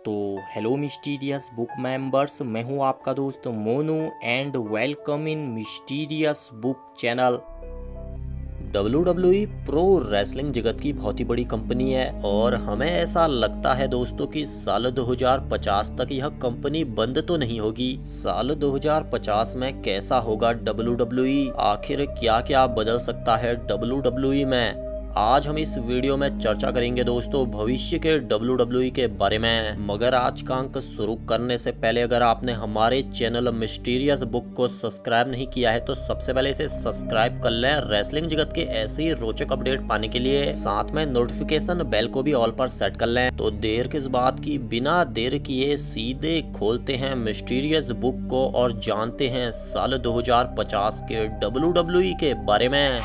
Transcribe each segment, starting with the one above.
तो hello mysterious book members, मैं हूं आपका दोस्त Monu and welcome in mysterious book channel. WWE pro wrestling जगत की बहुत ही बड़ी कंपनी है और हमें ऐसा लगता है दोस्तों कि साल 2050 तक यह कंपनी बंद तो नहीं होगी। साल 2050 में कैसा होगा WWE, आखिर क्या क्या बदल सकता है WWE में, आज हम इस वीडियो में चर्चा करेंगे दोस्तों भविष्य के WWE के बारे में। मगर आज का अंक शुरू करने से पहले अगर आपने हमारे चैनल मिस्टीरियस बुक को सब्सक्राइब नहीं किया है तो सबसे पहले इसे सब्सक्राइब कर लें रेसलिंग जगत के ऐसे ही रोचक अपडेट पाने के लिए। साथ में नोटिफिकेशन बेल को भी ऑल पर सेट कर लें। तो देर किस बात की, बिना देर किए सीधे खोलते हैं मिस्टीरियस बुक को और जानते हैं साल 2050 के WWE के बारे में।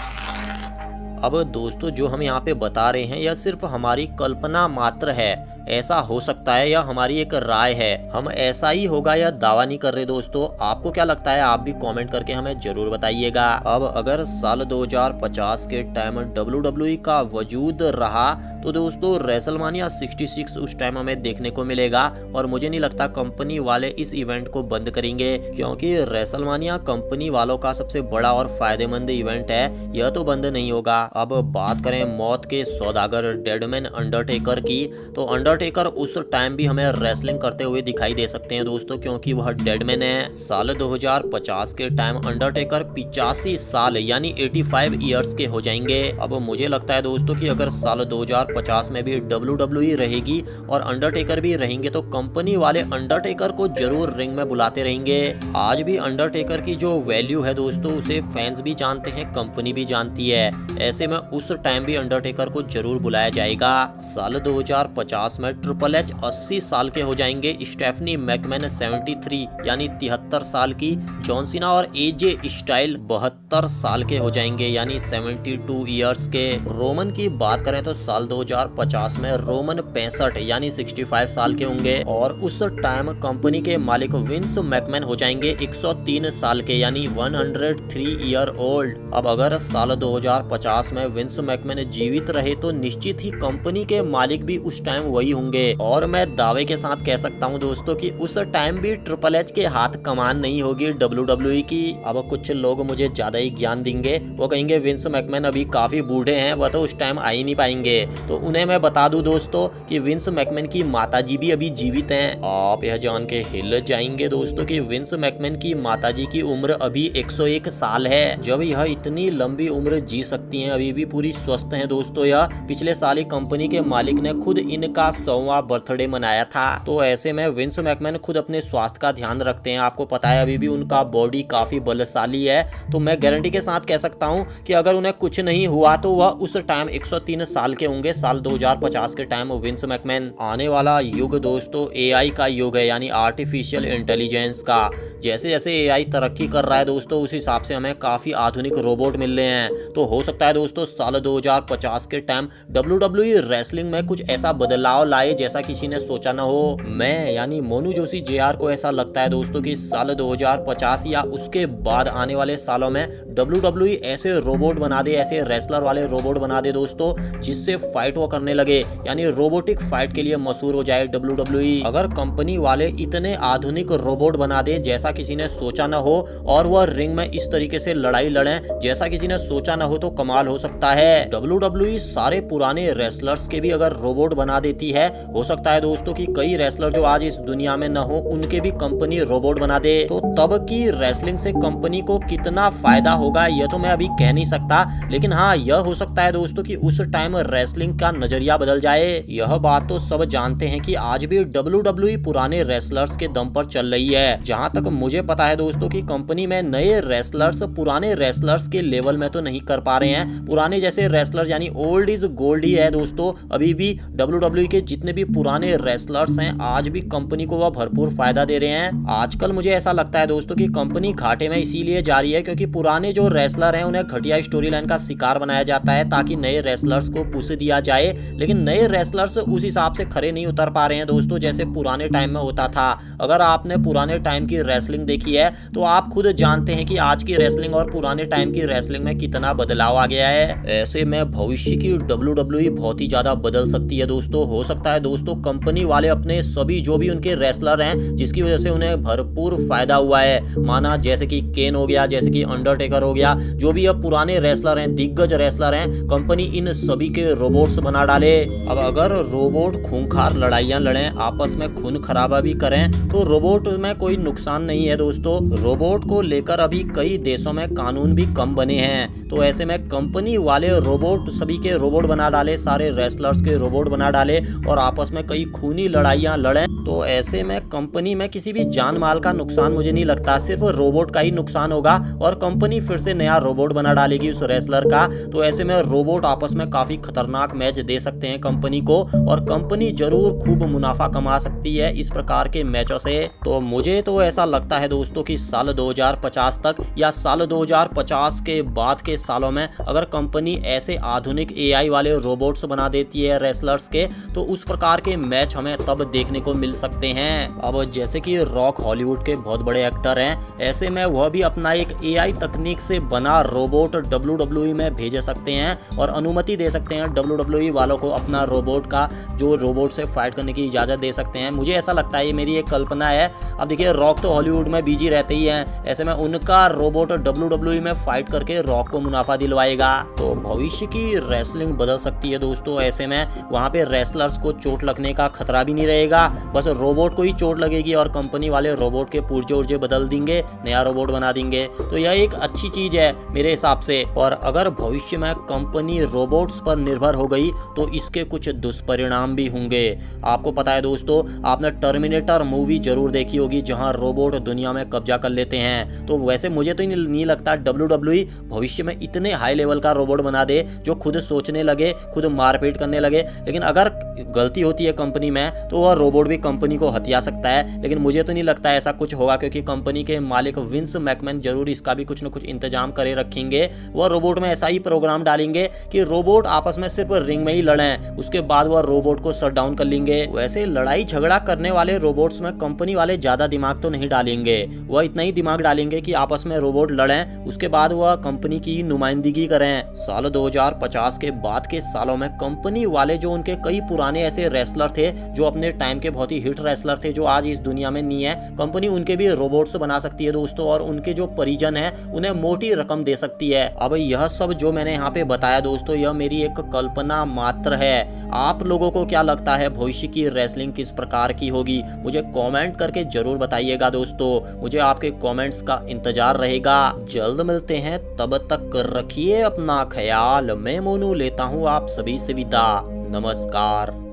अब दोस्तों जो हम यहाँ पे बता रहे हैं यह सिर्फ हमारी कल्पना मात्र है, ऐसा हो सकता है या हमारी एक राय है, हम ऐसा ही होगा या दावा नहीं कर रहे दोस्तों। आपको क्या लगता है आप भी कमेंट करके हमें जरूर बताइएगा। अब अगर साल 2050 के टाइम WWE का वजूद रहा तो दोस्तों रेसलमानिया 66 उस टाइम हमें देखने को मिलेगा और मुझे नहीं लगता कंपनी वाले इस इवेंट को बंद करेंगे, क्योंकि रेसलमानिया कंपनी वालों का सबसे बड़ा और फायदेमंद इवेंट है, यह तो बंद नहीं होगा। अब बात करें मौत के सौदागर डेडमैन अंडरटेकर की, तो अंडरटेकर उस टाइम भी हमें रेसलिंग करते हुए दिखाई दे सकते हैं दोस्तों, क्योंकि वह डेडमैन है। साल 2050 के टाइम अंडरटेकर 85 साल यानी 85 इयर्स के हो जाएंगे। अब मुझे लगता है दोस्तों कि अगर साल 2050 में भी WWE रहेगी और अंडरटेकर भी रहेंगे तो कंपनी वाले अंडरटेकर को जरूर रिंग में बुलाते रहेंगे। आज भी अंडरटेकर की जो वैल्यू है दोस्तों उसे फैंस भी जानते हैं, कंपनी भी जानती है, ऐसे में उस टाइम भी अंडरटेकर को जरूर बुलाया जाएगा। साल 2050 में ट्रिपल एच 80 साल के हो जाएंगे, स्टेफनी मैकमैन 73 यानी 73 साल की, जॉन सीना और एजे स्टाइल 72 साल के हो जाएंगे यानी 72 इयर्स के। रोमन की बात करें तो साल 2050 में रोमन 65 यानी 65 साल के होंगे और उस टाइम कंपनी के मालिक विंस मैकमैन हो जाएंगे 103 साल के यानी 103 ईयर ओल्ड। अब अगर साल 2050 में विंस मैकमैन जीवित रहे तो निश्चित ही कंपनी के मालिक भी उस टाइम वही होंगे और मैं दावे के साथ कह सकता हूं दोस्तों कि उस टाइम भी ट्रिपल एच के हाथ कमान नहीं होगी WWE की। अब कुछ लोग मुझे ज्यादा ही ज्ञान देंगे, वो कहेंगे विंस मैकमैन अभी काफी बूढ़े हैं, वह तो उस टाइम आ ही नहीं पाएंगे। तो उन्हें मैं बता दूं दोस्तों कि विंस मैकमैन की माताजी भी अभी जीवित हैं। आप यह जान के हिल जाएंगे दोस्तों कि विंस मैकमैन की माताजी की उम्र अभी 101 साल है। जब यह इतनी लंबी उम्र जी सकती हैं, अभी भी पूरी स्वस्थ हैं दोस्तों। यह पिछले साल ही कंपनी के मालिक ने खुद इनका 100वां बर्थडे मनाया था। तो ऐसे में विंस मैकमैन खुद अपने स्वास्थ्य का ध्यान रखते हैं, आपको पता है अभी भी उनका बॉडी काफी बलशाली है। तो मैं गारंटी के साथ कह सकता हूं कि अगर उन्हें कुछ नहीं हुआ तो वह उस टाइम 103 साल के होंगे साल 2050 के टाइम विंस मैकमैन। आने वाला युग दोस्तों AI का युग है यानी आर्टिफिशियल इंटेलिजेंस का। जैसे जैसे AI तरक्की कर रहा है दोस्तों उस हिसाब से हमें काफी आधुनिक रोबोट मिल रहे हैं। तो हो सकता है दोस्तों साल 2050 के टाइम WWE रेसलिंग में कुछ ऐसा बदलाव लाए जैसा किसी ने सोचा न हो। मैं यानी मोनू जोशी JR को ऐसा लगता है दोस्तों कि साल 2050 या उसके बाद आने वाले सालों में WWE ऐसे रोबोट बना दे, ऐसे रेसलर वाले रोबोट बना दे दोस्तों जिससे फाइट वो करने लगे, यानी रोबोटिक फाइट के लिए मशहूर हो जाए WWE। अगर कंपनी वाले इतने आधुनिक रोबोट बना दे जैसा किसी ने सोचा न हो और वह रिंग में इस तरीके से लड़ाई लड़ें जैसा किसी ने सोचा न हो तो कमाल हो सकता है। WWE सारे पुराने रेसलर्स के भी अगर रोबोट बना देती है, हो सकता है दोस्तों कि कई रेसलर जो आज इस दुनिया में न हो उनके भी कंपनी रोबोट बना दे। तो तब की रेसलिंग से कंपनी को कितना फायदा होगा यह तो मैं अभी कह नहीं सकता, लेकिन हाँ यह हो सकता है दोस्तों कि उस टाइम रेसलिंग का नजरिया बदल जाए। यह बात तो सब जानते हैं कि आज भी WWE पुराने रेसलर्स के दम पर चल रही है। जहां तक मुझे पता है दोस्तों कि कंपनी में नए रेसलर्स पुराने रेसलर्स के लेवल में तो नहीं कर पा रहे हैं। पुराने जैसे रेसलर्स यानी ओल्ड इज गोल्ड ही है दोस्तों। अभी भी WWE के जितने भी पुराने रेसलर्स हैं आज भी कंपनी को वह भरपूर फायदा दे रहे हैं। आजकल मुझे ऐसा लगता है दोस्तों कि कंपनी घाटे में इसीलिए जा रही है क्योंकि पुराने जो रेसलर हैं उन्हें घटिया स्टोरी लाइन का शिकार बनाया जाता है ताकि नए रेसलर्स को पुश दिया जाए, लेकिन नए रेसलर्स उस हिसाब से खड़े नहीं उतर पा रहे हैं दोस्तों जैसे पुराने टाइम में होता था। अगर आपने पुराने टाइम की रेसलिंग देखी है तो आप खुद जानते हैं कि आज की रेसलिंग और पुराने टाइम की रेसलिंग में कितना बदलाव आ गया है। ऐसे में भविष्य की WWE बहुत ही ज्यादा बदल सकती है दोस्तों। हो सकता है दोस्तों कंपनी वाले अपने सभी जो भी उनके रेसलर हैं जिसकी वजह से उन्हें भरपूर फायदा हुआ है, माना जैसे कि केन हो गया, जैसे कि अंडरटेकर हो गया, जो भी अब पुराने रेसलर हैं, दिग्गज रेसलर हैं, कंपनी इन सभी के रोबोट्स बना डाले। अब अगर रोबोट खूंखार लड़ाइयां लड़ें, आपस में खून खराबा भी करें तो रोबोट में कोई नुकसान नहीं है दोस्तों। रोबोट को लेकर अभी कई देशों में कानून भी कम बने हैं, तो ऐसे में कंपनी वाले रोबोट सभी के रोबोट बना डाले, सारे रेसलर्स के रोबोट बना डाले और आपस में कई खूनी लड़ाइयां लड़ें, तो ऐसे में कंपनी में किसी भी जान माल का नुकसान मुझे नहीं लगता, सिर्फ रोबोट का ही नुकसान होगा और कंपनी फिर से नया रोबोट बना डालेगी उस रेसलर का। तो ऐसे में रोबोट आपस में काफी खतरनाक मैच दे सकते हैं कंपनी को और कंपनी जरूर खूब मुनाफा कमा सकती है इस प्रकार के मैचों से। तो मुझे तो ऐसा लगता है दोस्तों कि साल 2050 तक या साल 2050 के बाद के सालों में अगर कंपनी ऐसे आधुनिक AI वाले रोबोट्स बना देती है रेसलर्स के, तो उस प्रकार के मैच हमें तब देखने को मिल सकते हैं। अब जैसे कि रॉक हॉलीवुड के बहुत बड़े एक्टर हैं, ऐसे में वह भी अपना एक AI तकनीक से बना रोबोट WWE में भेज सकते हैं और अनुमति दे सकते हैं WWE वालों को अपना रोबोट का जो रोबोट से फाइट करने की इजाजत दे सकते हैं। मुझे ऐसा लगता है, ये मेरी एक कल्पना है। अब देखिए रॉक तो हॉलीवुड में बिजी रहते ही हैं, ऐसे में उनका रोबोट WWE में फाइट करके रॉक को मुनाफा दिलवाएगा। तो भविष्य की रेसलिंग बदल सकती है दोस्तों। ऐसे में वहां पे रेसलर्स को चोट लगने का खतरा भी नहीं रहेगा, बस रोबोट को ही चोट लगेगी और कंपनी वाले रोबोट के पुर्जे उर्जे बदल देंगे, नया रोबोट बना देंगे। तो यह एक अच्छी चीज है मेरे हिसाब से। और अगर भविष्य में कंपनी रोबोट्स पर निर्भर हो गई तो इसके कुछ दुष्परिणाम भी होंगे। आपको पता है दोस्तों, आपने टर्मिनेटर मूवी जरूर देखी होगी जहां रोबोट दुनिया में कब्जा कर लेते हैं। तो वैसे मुझे तो नहीं लगता WWE भविष्य में इतने हाई लेवल का रोबोट बना दे जो खुद सोचने लगे, खुद मारपीट करने लगे। लेकिन अगर गलती होती है कंपनी में तो वह रोबोट भी कंपनी को हथिया सकता है, लेकिन मुझे तो नहीं लगता ऐसा कुछ होगा, क्योंकि कंपनी के मालिक विंस मैकमैन जरूर इसका भी कुछ न कुछ इंतजाम करे रखेंगे। वह रोबोट में ऐसा ही प्रोग्राम डालेंगे कि रोबोट आपस में सिर्फ रिंग में ही लड़ें, उसके बाद वह रोबोट को शट डाउन कर लेंगे। वैसे लड़ाई झगड़ा करने वाले रोबोट्स में कंपनी वाले ज्यादा दिमाग तो नहीं डालेंगे, वह इतना ही दिमाग डालेंगे कि आपस में रोबोट लड़ें, उसके बाद वह कंपनी की नुमाइंदगी करें। साल 2050 के बाद के सालों में कंपनी वाले जो उनके कई पुराने ऐसे रेसलर थे जो अपने टाइम के बहुत ही हिट रेसलर थे जो आज इस दुनिया में नहीं है, कंपनी उनके भी रोबोट्स बना सकती है दोस्तों और उनके जो परिजन हैं उन्हें मोटी रकम दे सकती है। अब यह सब जो मैंने यहाँ पे बताया दोस्तों, यह मेरी एक कल्पना मात्र है। आप लोगों को क्या लगता है भविष्य की रेसलिंग किस प्रकार की होगी? मुझे कमेंट करके जरूर बताइएगा दोस्तों, मुझे आपके कमेंट्स का इंतजार रहेगा। जल्द मिलते हैं, तब तक रखिए अपना ख्याल। मैं मोनू लेता हूँ आप सभी से विदा। नमस्कार।